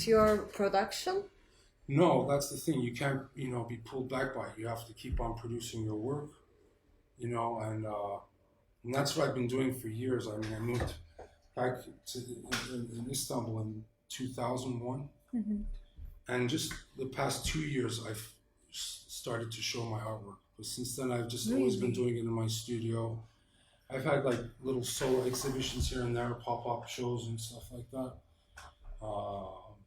your production? No, that's the thing. You can't, be pulled back by it. You have to keep on producing your work, and that's what I've been doing for years. I mean, I moved back in Istanbul in 2001, and just the past 2 years, I've started to show my artwork. But since then, I've just always been doing it in my studio. I've had like little solo exhibitions here and there, pop-up shows and stuff like that.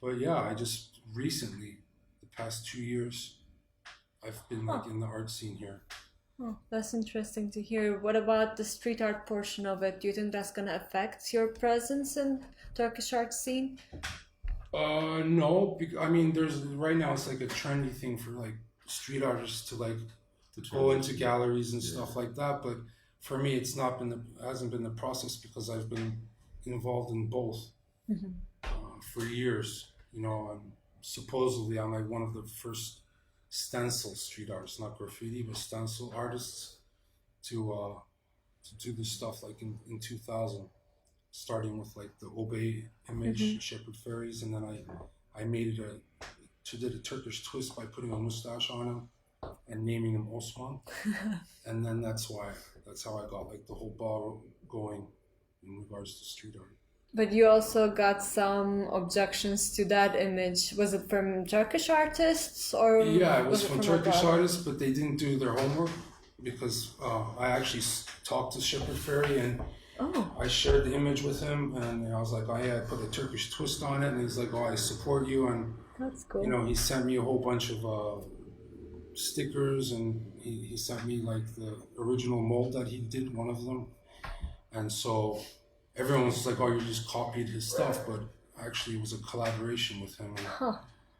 But yeah, I just recently, the past 2 years, I've been like in the art scene here. Oh, that's interesting to hear. What about the street art portion of it? Do you think that's going to affect your presence in Turkish art scene? No, I mean, right now it's like a trendy thing for like street artists to like go into galleries and stuff like that. But for me, it's hasn't been the process because I've been involved in both for years. And supposedly I'm like one of the first stencil street artists, not graffiti, but stencil artists to do this stuff like in 2000, starting with like the Obey image, Shepherd Fairies, and then I did a Turkish twist by putting a mustache on him and naming him Osman, and then that's how I got like the whole ball going in regards to street art. But you also got some objections to that image. Was it from Turkish artists or? Yeah, it was from Turkish artists, but they didn't do their homework because I actually talked to Shepherd Fairy and I shared the image with him, and I was like, I put a Turkish twist on it, and he's like, I support you, and that's cool. He sent me a whole bunch of stickers, and he sent me like the original mold that he did, one of them, and so everyone was like, you just copied his stuff, but actually it was a collaboration with him. And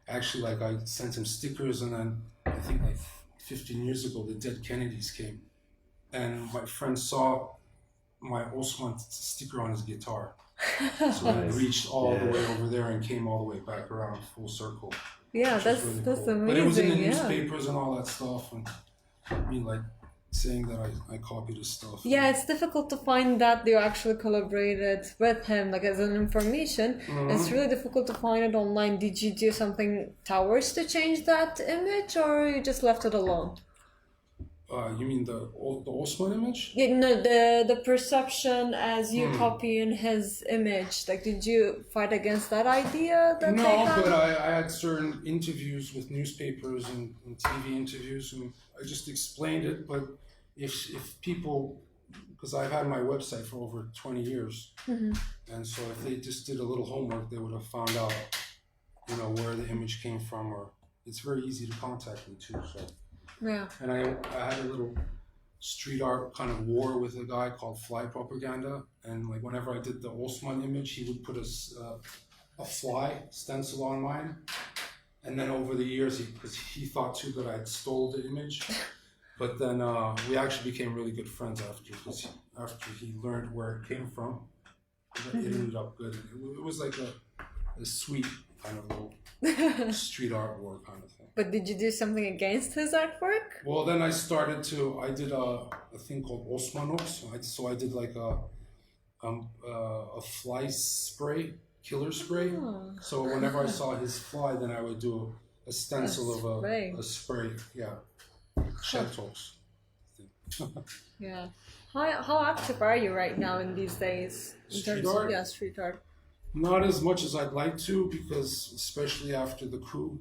actually, like, I sent him stickers, and then I think like 15 years ago, the Dead Kennedys came, and my friend saw my Osman sticker on his guitar. So it reached all the way over there and came all the way back around full circle. Yeah, that's really cool. Amazing. But it was in the newspapers and all that stuff, and me like saying that I copied his stuff. Yeah, it's difficult to find that you actually collaborated with him, like as an information. It's really difficult to find it online. Did you do something towards to change that image, or you just left it alone? You mean the Osman image? Yeah, no, the perception as you copying his image. Like, did you fight against that idea that they had? But I had certain interviews with newspapers and TV interviews, and I just explained it. But if people, because I've had my website for over 20 years, and so if they just did a little homework, they would have found out, where the image came from, or it's very easy to contact me too. So. Yeah. And I had a little street art kind of war with a guy called Fly Propaganda, and like whenever I did the Osman image, he would put a fly stencil on mine, and then over the years, because he thought too that I had stole the image, but then we actually became really good friends after he learned where it came from. It ended up good. It was like a sweet kind of little street art war kind of thing. But did you do something against his artwork? Well, then I did a thing called Osmanox. So I did like a fly spray, killer spray. Oh. So whenever I saw his fly, then I would do a stencil of a spray. Yeah. Sheltox. Yeah. How active are you right now in these days? Street art? Yeah, street art. Not as much as I'd like to, because especially after the coup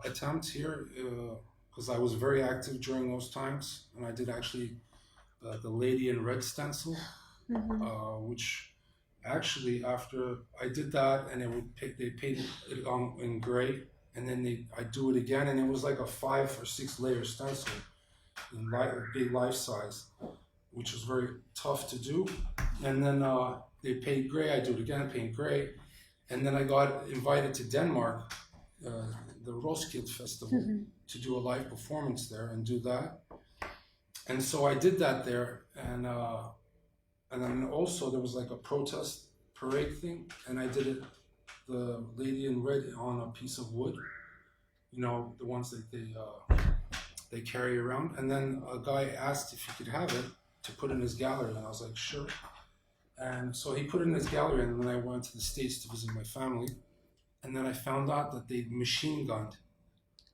attempt here, because I was very active during those times, and I did actually the Lady in Red stencil, which actually after I did that, and they painted it on in gray, and then I do it again, and it was like a 5 or 6 layer stencil in big life size, which was very tough to do, and then they paint gray, I do it again, paint gray, and then I got invited to Denmark, the Roskilde Festival, to do a live performance there and do that. And so I did that there, and then also there was like a protest parade thing, and I did the Lady in Red on a piece of wood, the ones that they carry around. And then a guy asked if he could have it to put in his gallery, and I was like, sure. And so he put it in his gallery, and then I went to the States to visit my family. and then I found out that they machine gunned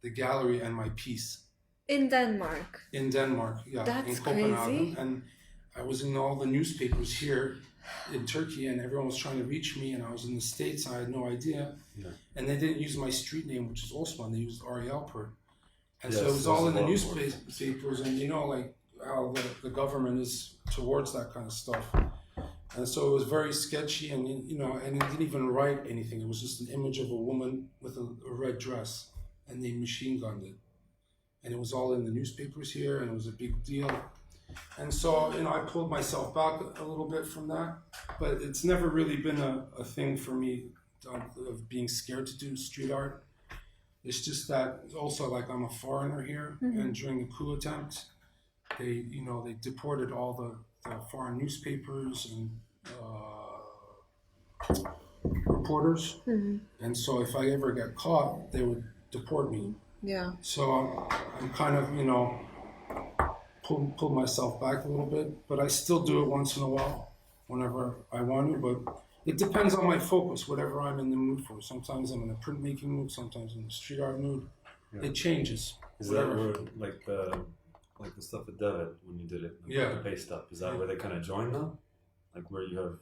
the gallery and my piece. In Denmark? In Denmark, yeah. That's in Copenhagen. crazy. And I was in all the newspapers here in Turkey, and everyone was trying to reach me, and I was in the States, and I had no idea. Yeah. And they didn't use my street name, which is Osman, they used Ari Alpert. And Yes, so it was all in the there's a lot newspapers, and you know, like how the government is towards that kind of stuff. And so it was very sketchy, and you know, and it didn't even write anything. It was just an image of a woman with a red dress, and they machine gunned it. And it was all in the newspapers here, and it was a big deal. And so, you know, I pulled myself back a little bit from that, but it's never really been a thing for me of being scared to do street art. It's just that also, like, I'm a foreigner here, and during the coup attempt, they deported all the foreign newspapers and reporters. And so if I ever get caught, they would deport me. Yeah. So I'm kind of, you know, pull myself back a little bit, but I still do it once in a while, whenever I want to. But it depends on my focus, whatever I'm in the mood for. Sometimes I'm in a printmaking mood, sometimes I'm in a street art mood. Yeah. It changes. Is that where, like the stuff with David when you did it? Yeah. The paste up. Is that where they kind of join now? Like where you have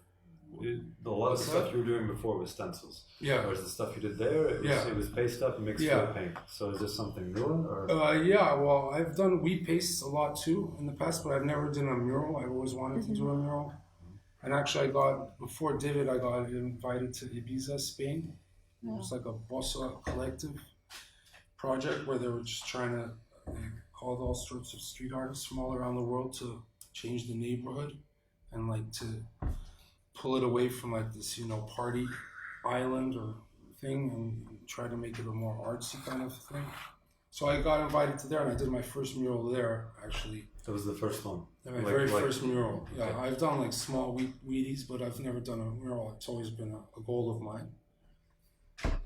a lot of the stuff you were doing before was stencils. Yeah. Whereas the stuff you did there, it was paste up and mixed with paint. So is this something newer? Or? Yeah, well, I've done wheat pastes a lot too in the past, but I've never done a mural. I've always wanted to do a mural. And actually before David, I got invited to Ibiza, Spain. It was like a bossa collective project where they were just trying to call all sorts of street artists from all around the world to change the neighborhood and like to pull it away from like this, you know, party island or thing and try to make it a more artsy kind of thing. So I got invited to there, and I did my first mural there, actually. That was the first one? My very first mural. Yeah, okay. I've done like small wheaties, but I've never done a mural. It's always been a goal of mine.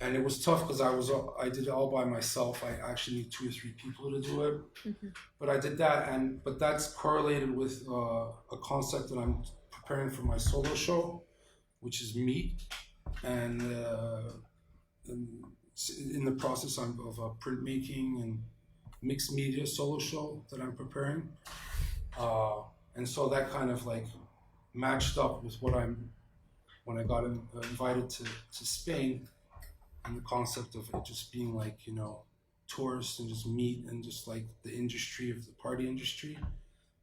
And it was tough because I did it all by myself. I actually need 2 or 3 people to do it. But I did that, but that's correlated with a concept that I'm preparing for my solo show, which is meat. And in the process of printmaking and mixed media solo show that I'm preparing. And so that kind of like matched up with when I got invited to Spain, and the concept of it just being like, you know, tourists and just meat and just like the industry of the party industry.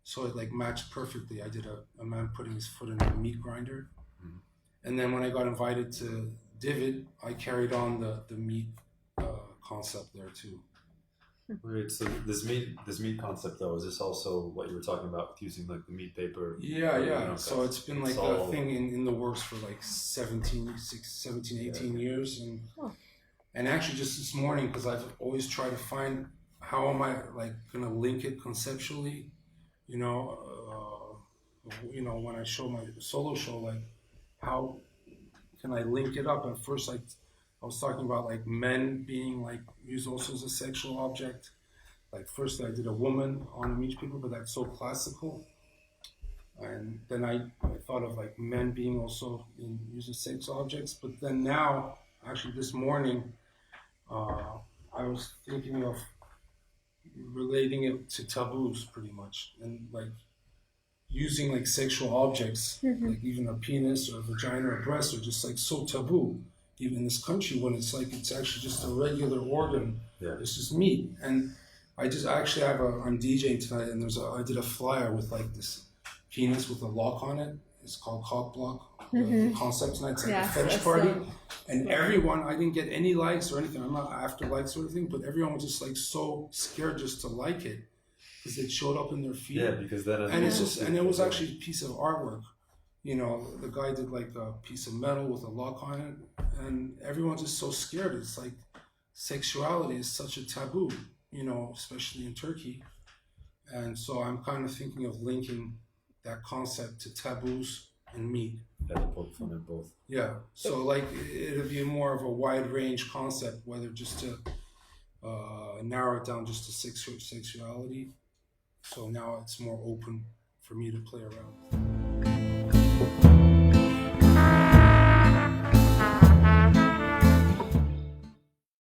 So it like matched perfectly. I did a man putting his foot in a meat grinder. And then when I got invited to David, I carried on the meat concept there too. Right. So this meat concept though, is this also what you were talking about with using like the meat paper? Yeah. Okay. So it's been like a thing in the works for like 17, 18 years, and actually just this morning, because I've always tried to find how am I like gonna link it conceptually, you know, when I show my solo show, like how can I link it up? At first, I was talking about like men being like used also as a sexual object. Like first I did a woman on Meat People, but that's so classical. And then I thought of like men being also used as sex objects. But then now, actually this morning, I was thinking of relating it to taboos pretty much, and like using like sexual objects, like even a penis or a vagina or a breast, are just like so taboo. Even in this country, when it's like it's actually just a regular organ, it's just meat. And I'm DJing tonight, and I did a flyer with like this penis with a lock on it. It's called Cock Block. The concept tonight, it's like a fetish party, and everyone. I didn't get any likes or anything. I'm not after likes or anything, but everyone was just like so scared just to like it because it showed up in their feed. Yeah, because that. And it was actually a piece of artwork. You know, the guy did like a piece of metal with a lock on it, and everyone's just so scared. It's like sexuality is such a taboo, you know, especially in Turkey. And so I'm kind of thinking of linking that concept to taboos and meat. Yeah, to poke fun at both. Yeah, so like it'll be more of a wide range concept, whether just to narrow it down just to sexuality. So now it's more open for me to play around.